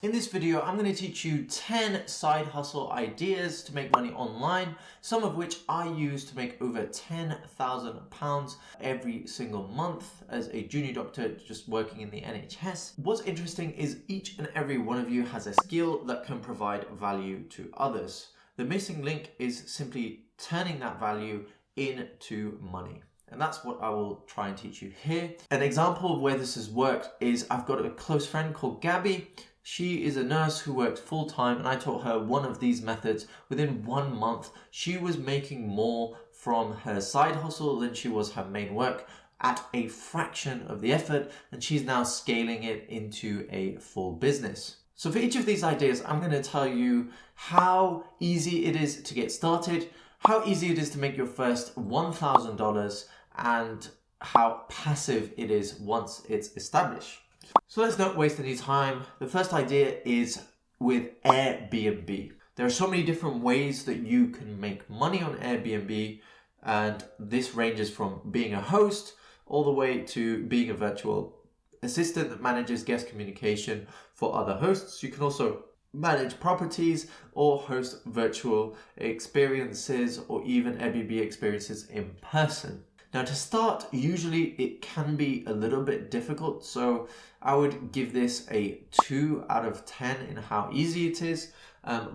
In this video, I'm going to teach you 10 side hustle ideas to make money online, some of which I use to make over £10,000 every single month as a junior doctor just working in the NHS. What's interesting is each and every one of you has a skill that can provide value to others. The missing link is simply turning that value into money. And that's what I will try and teach you here. An example of where this has worked is I've got a close friend called Gabby. She is a nurse who works full-time, and I taught her one of these methods. Within 1 month, she was making more from her side hustle than she was her main work at a fraction of the effort, and she's now scaling it into a full business. So for each of these ideas, I'm going to tell you how easy it is to get started, how easy it is to make your first $1,000, and how passive it is once it's established. So let's not waste any time. The first idea is with Airbnb. There are so many different ways that you can make money on Airbnb, and this ranges from being a host all the way to being a virtual assistant that manages guest communication for other hosts. You can also manage properties or host virtual experiences or even Airbnb experiences in person. Now to start, usually it can be a little bit difficult, so I would give this a 2 out of 10 in how easy it is,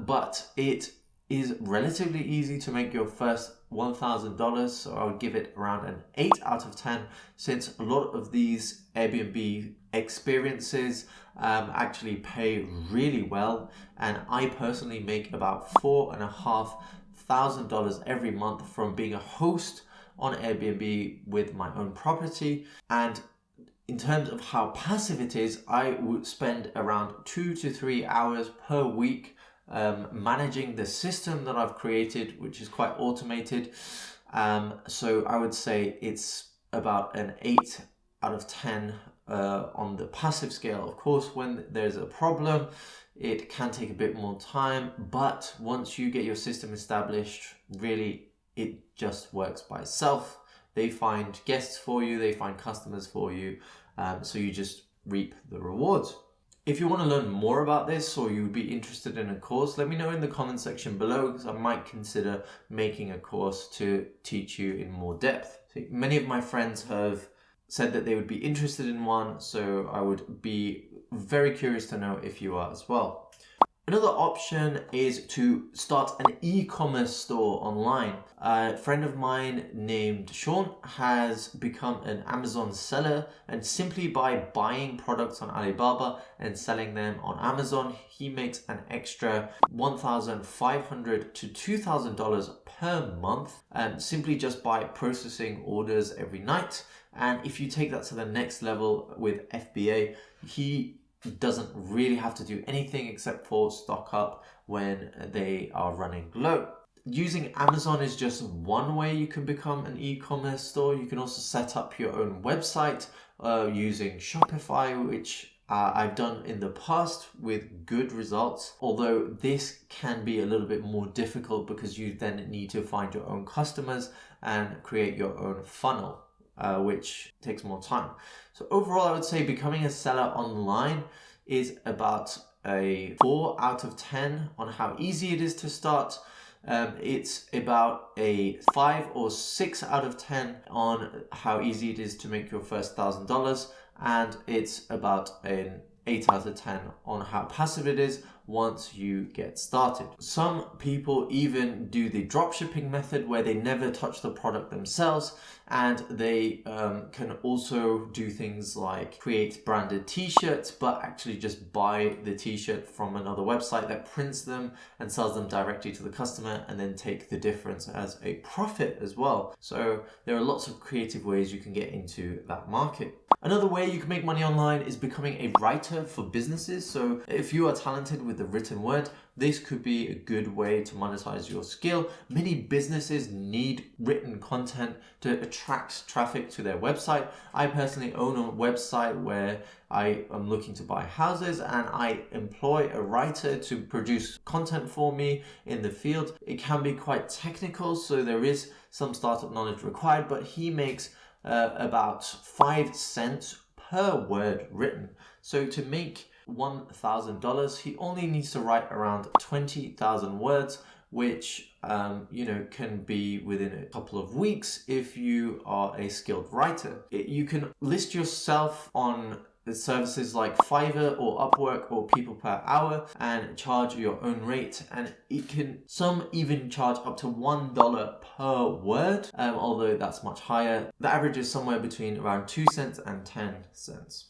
but it is relatively easy to make your first $1,000, so I would give it around an 8 out of 10, since a lot of these Airbnb experiences actually pay really well, and I personally make about $4,500 every month from being a host on Airbnb with my own property. And in terms of how passive it is, I would spend around 2 to 3 hours per week managing the system that I've created, which is quite automated. So I would say it's about an 8 out of 10 on the passive scale. Of course, when there's a problem, it can take a bit more time, but once you get your system established, really it just works by itself. They find guests for you, they find customers for you, so you just reap the rewards. If you want to learn more about this, or you'd be interested in a course, let me know in the comment section below, because I might consider making a course to teach you in more depth. So many of my friends have said that they would be interested in one, so I would be very curious to know if you are as well. Another option is to start an e-commerce store online. A friend of mine named Sean has become an Amazon seller, and simply by buying products on Alibaba and selling them on Amazon, he makes an extra $1,500 to $2,000 per month, simply just by processing orders every night. And if you take that to the next level with FBA, he doesn't really have to do anything except for stock up when they are running low. Using Amazon is just one way you can become an e-commerce store. You can also set up your own website using Shopify, which I've done in the past with good results, although this can be a little bit more difficult because you then need to find your own customers and create your own funnel, which takes more time. So overall, I would say becoming a seller online is about a 4 out of 10 on how easy it is to start. It's about a 5 or 6 out of 10 on how easy it is to make your first $1,000. And it's about an 8 out of 10 on how passive it is once you get started. Some people even do the dropshipping method where they never touch the product themselves, and they can also do things like create branded t-shirts, but actually just buy the t-shirt from another website that prints them and sells them directly to the customer, and then take the difference as a profit as well. So there are lots of creative ways you can get into that market. Another way you can make money online is becoming a writer for businesses. So if you are talented with the written word, this could be a good way to monetize your skill. Many businesses need written content to attract traffic to their website. I personally own a website where I am looking to buy houses, and I employ a writer to produce content for me in the field. It can be quite technical, so there is some startup knowledge required, but he makes about 5 cents per word written. So to make $1,000, he only needs to write around 20,000 words, which can be within a couple of weeks if you are a skilled writer. You can list yourself on the services like Fiverr or Upwork or People Per Hour and charge your own rate, and some even charge up to $1 per word, although that's much higher. The average is somewhere between around 2 cents and 10 cents.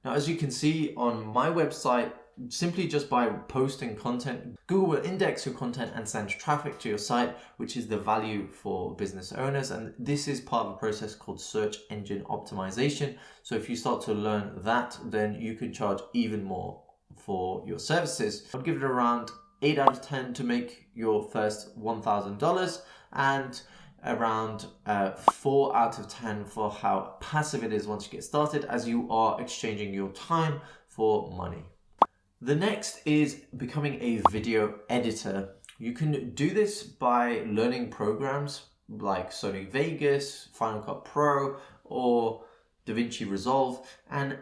Now, as you can see on my website, simply just by posting content, Google will index your content and send traffic to your site, which is the value for business owners. And this is part of a process called search engine optimization. So if you start to learn that, then you can charge even more for your services. I'd give it around 8 out of 10 to make your first $1,000, and around 4 out of 10 for how passive it is once you get started, as you are exchanging your time for money. The next is becoming a video editor. You can do this by learning programs like Sony Vegas, Final Cut Pro, or DaVinci Resolve, and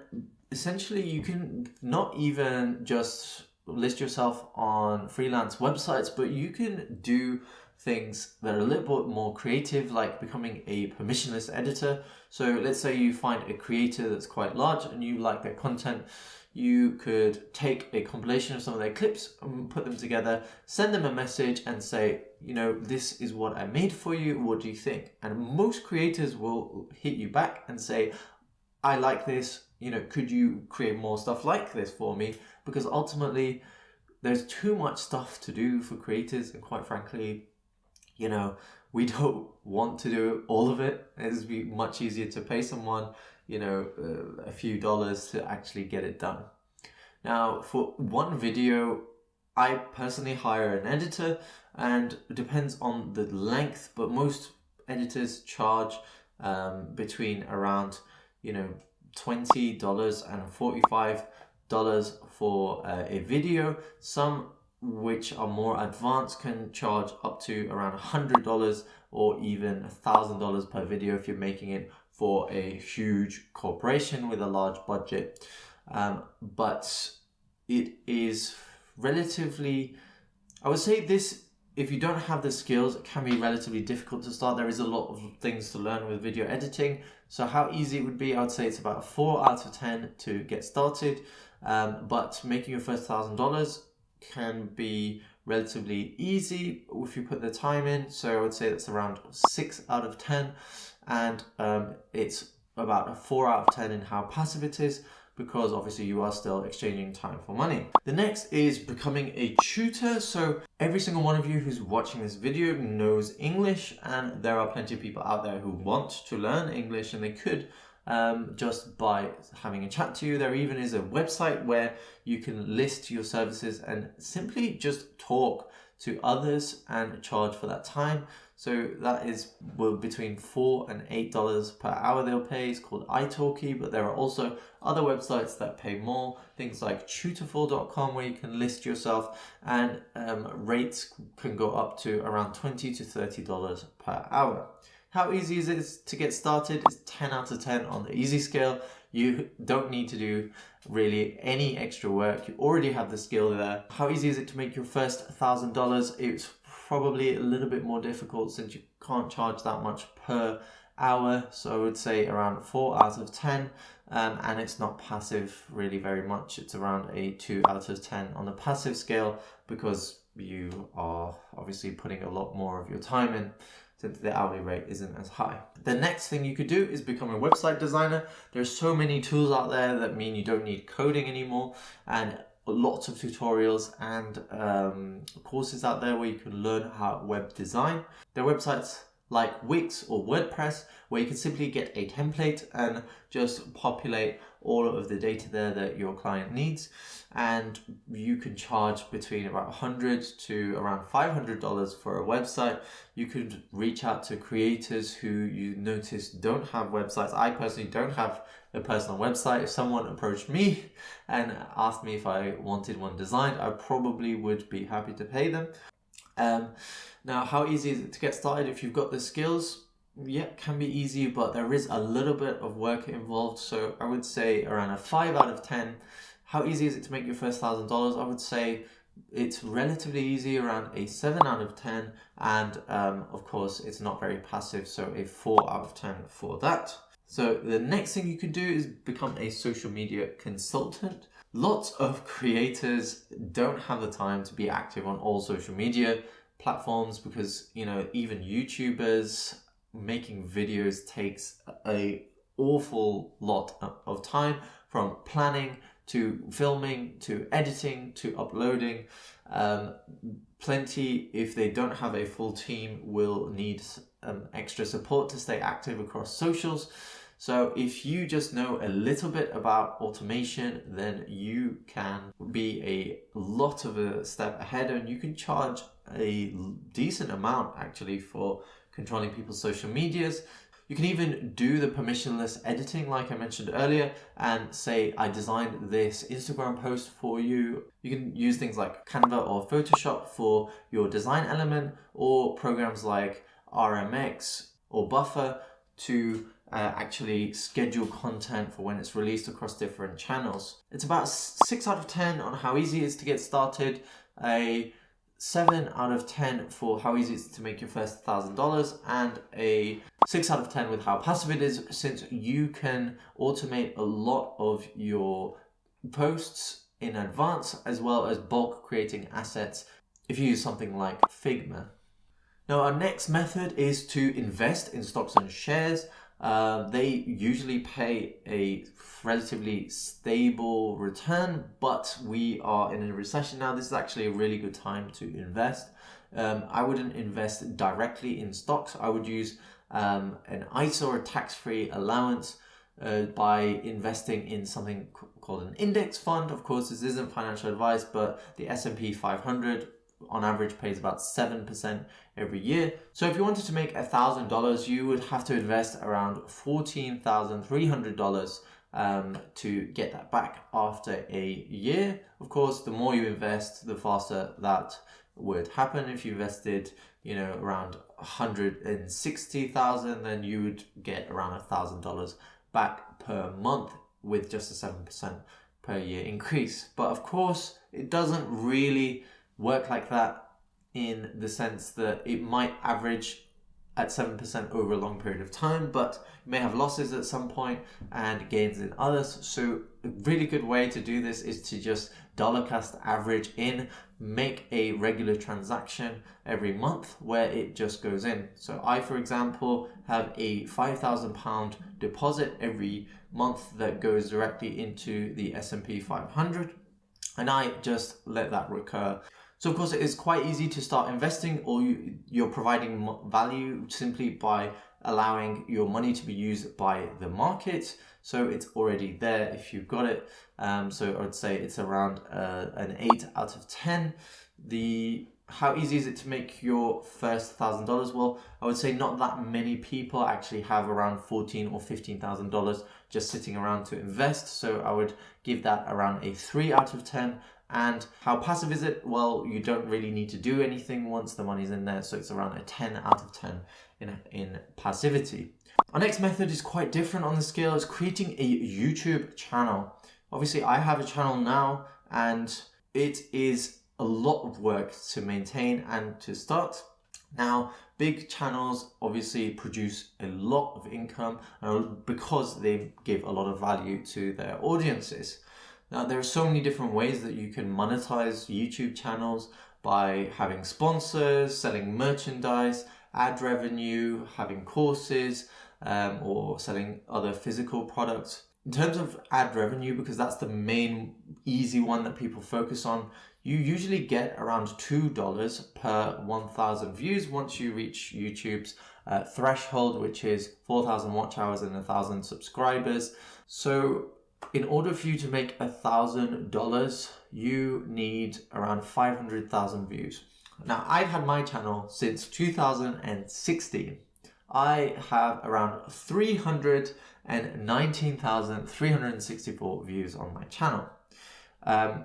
essentially you can not even just list yourself on freelance websites, but you can do things that are a little bit more creative, like becoming a permissionless editor. So let's say you find a creator that's quite large and you like their content. You could take a compilation of some of their clips and put them together, send them a message and say, this is what I made for you, what do you think? And most creators will hit you back and say, I like this, could you create more stuff like this for me? Because ultimately there's too much stuff to do for creators, and quite frankly, we don't want to do all of it. It'd be much easier to pay someone a few dollars to actually get it done. Now, for one video, I personally hire an editor, and it depends on the length, but most editors charge between around $20 and $45 for a video. Some which are more advanced can charge up to around $100 or even $1,000 per video if you're making it for a huge corporation with a large budget. But it is relatively, I would say this, if you don't have the skills, it can be relatively difficult to start. There is a lot of things to learn with video editing. So how easy it would be, I would say it's about a 4 out of 10 to get started. But making your first $1,000 can be relatively easy if you put the time in. So I would say that's around 6 out of 10. And it's about a 4 out of 10 in how passive it is, because obviously you are still exchanging time for money. The next is becoming a tutor. So every single one of you who's watching this video knows English, and there are plenty of people out there who want to learn English, and they could just by having a chat to you. There even is a website where you can list your services and simply just talk to others and charge for that time. So that is between $4 and $8 per hour they'll pay. It's called italki, but there are also other websites that pay more, things like tutorful.com, where you can list yourself, and rates can go up to around $20 to $30 per hour. How easy is it to get started? It's 10 out of 10 on the easy scale. You don't need to do really any extra work. You already have the skill there. How easy is it to make your first $1,000? It's probably a little bit more difficult since you can't charge that much per hour. So I would say around 4 out of 10. And it's not passive really very much. It's around a 2 out of 10 on the passive scale, because you are obviously putting a lot more of your time in, since the hourly rate isn't as high. The next thing you could do is become a website designer. There's so many tools out there that mean you don't need coding anymore, and lots of tutorials and courses out there where you can learn how web design. There are websites like Wix or WordPress where you can simply get a template and just populate all of the data there that your client needs, and you can charge between about $100 to around $500 for a website. You could reach out to creators who you notice don't have websites. I personally don't have a personal website. If someone approached me and asked me if I wanted one designed, I probably would be happy to pay them. Now, how easy is it to get started? If you've got the skills, yeah, it can be easy, but there is a little bit of work involved. So I would say around a 5 out of 10. How easy is it to make your first $1,000? I would say it's relatively easy, around a 7 out of 10, and of course it's not very passive, so a 4 out of 10 for that. So the next thing you can do is become a social media consultant. Lots of creators don't have the time to be active on all social media platforms because, you know, even YouTubers making videos takes a awful lot of time, from planning to filming to editing to uploading. Plenty, if they don't have a full team, will need extra support to stay active across socials. So if you just know a little bit about automation, then you can be a lot of a step ahead, and you can charge a decent amount actually for controlling people's social medias. You can even do the permissionless editing like I mentioned earlier and say, I designed this Instagram post for you. You can use things like Canva or Photoshop for your design element, or programs like RMX or Buffer to actually schedule content for when it's released across different channels. It's about 6 out of 10 on how easy it is to get started, a 7 out of 10 for how easy it is to make your first $1,000, and a 6 out of 10 with how passive it is, since you can automate a lot of your posts in advance, as well as bulk creating assets if you use something like Figma. Now, our next method is to invest in stocks and shares. They usually pay a relatively stable return, but we are in a recession now. This is actually a really good time to invest. I wouldn't invest directly in stocks. I would use an ISA or a tax-free allowance by investing in something called an index fund. Of course, this isn't financial advice, but the S&P 500 on average pays about 7% every year. So if you wanted to make $1,000, you would have to invest around $14,300 to get that back after a year. Of course, the more you invest, the faster that would happen. If you invested, you know, around 160,000, then you would get around $1,000 back per month with just a 7% per year increase. But of course, it doesn't really work like that, in the sense that it might average at 7% over a long period of time, but you may have losses at some point and gains in others. So a really good way to do this is to just dollar cost average in, make a regular transaction every month where it just goes in. So I, for example, have a £5,000 deposit every month that goes directly into the S&P 500, and I just let that recur. So of course, it is quite easy to start investing, or you're providing value simply by allowing your money to be used by the market. So it's already there if you've got it. So I would say it's around an 8 out of 10. How easy is it to make your first $1,000? Well, I would say not that many people actually have around $14,000 or $15,000 just sitting around to invest. So I would give that around a 3 out of 10. And how passive is it? Well, you don't really need to do anything once the money's in there. So it's around a 10 out of 10 in passivity. Our next method is quite different on the scale. It's creating a YouTube channel. Obviously, I have a channel now, and it is a lot of work to maintain and to start. Now, big channels obviously produce a lot of income because they give a lot of value to their audiences. Now, there are so many different ways that you can monetize YouTube channels, by having sponsors, selling merchandise, ad revenue, having courses, or selling other physical products. In terms of ad revenue, because that's the main easy one that people focus on, you usually get around $2 per 1,000 views once you reach YouTube's threshold, which is 4,000 watch hours and 1,000 subscribers. So in order for you to make $1,000, you need around 500,000 views. Now, I've had my channel since 2016. I have around 319,364 views on my channel.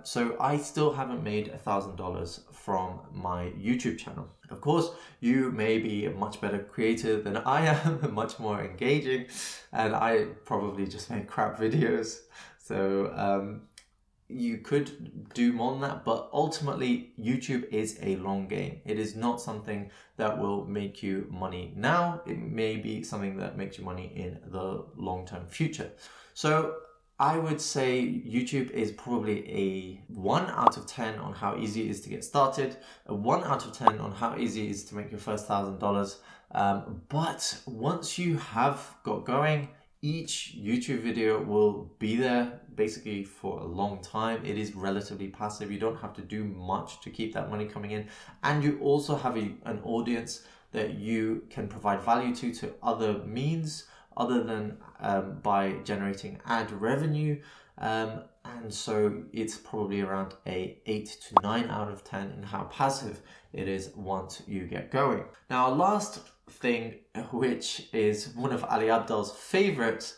So I still haven't made $1,000 from my YouTube channel. Of course, you may be a much better creator than I am, much more engaging, and I probably just make crap videos. So you could do more than that, but ultimately YouTube is a long game. It is not something that will make you money now. It may be something that makes you money in the long-term future. So I would say YouTube is probably a 1 out of 10 on how easy it is to get started, a 1 out of 10 on how easy it is to make your first $1,000. But once you have got going, each YouTube video will be there basically for a long time. It is relatively passive. You don't have to do much to keep that money coming in. And you also have an audience that you can provide value to other means other than by generating ad revenue. And so it's probably around a 8 to 9 out of 10 in how passive it is once you get going. Now, last thing, which is one of Ali Abdaal's favorite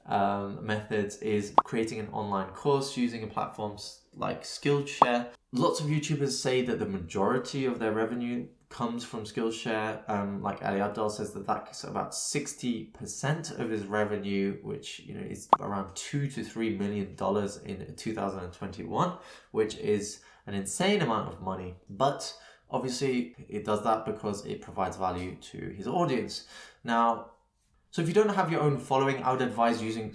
methods, is creating an online course using platforms like Skillshare. Lots of YouTubers say that the majority of their revenue comes from Skillshare. Like Ali Abdaal says that's about 60% of his revenue, which is around $2 to $3 million in 2021, which is an insane amount of money. But obviously, it does that because it provides value to his audience. Now, so if you don't have your own following, I would advise using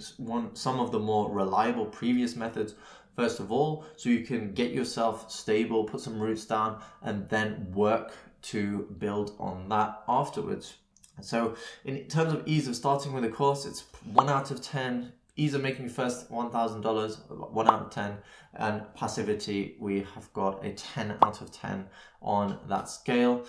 some of the more reliable previous methods first of all, so you can get yourself stable, put some roots down, and then work to build on that afterwards. So in terms of ease of starting with a course, it's 1 out of 10. Ease of making your first $1,000, 1 out of 10. And passivity, we have got a 10 out of 10 on that scale,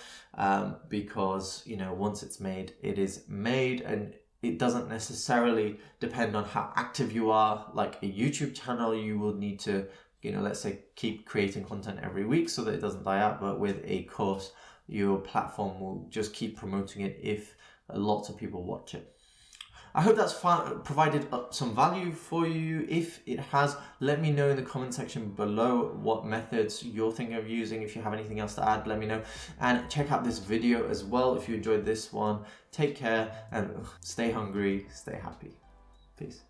because once it's made, it is made, and it doesn't necessarily depend on how active you are. Like a YouTube channel, you will need to, let's say, keep creating content every week so that it doesn't die out. But with a course, your platform will just keep promoting it if lots of people watch it. I hope that's provided some value for you. If it has, let me know in the comment section below what methods you're thinking of using. If you have anything else to add, let me know. And check out this video as well if you enjoyed this one. Take care and stay hungry, stay happy. Peace.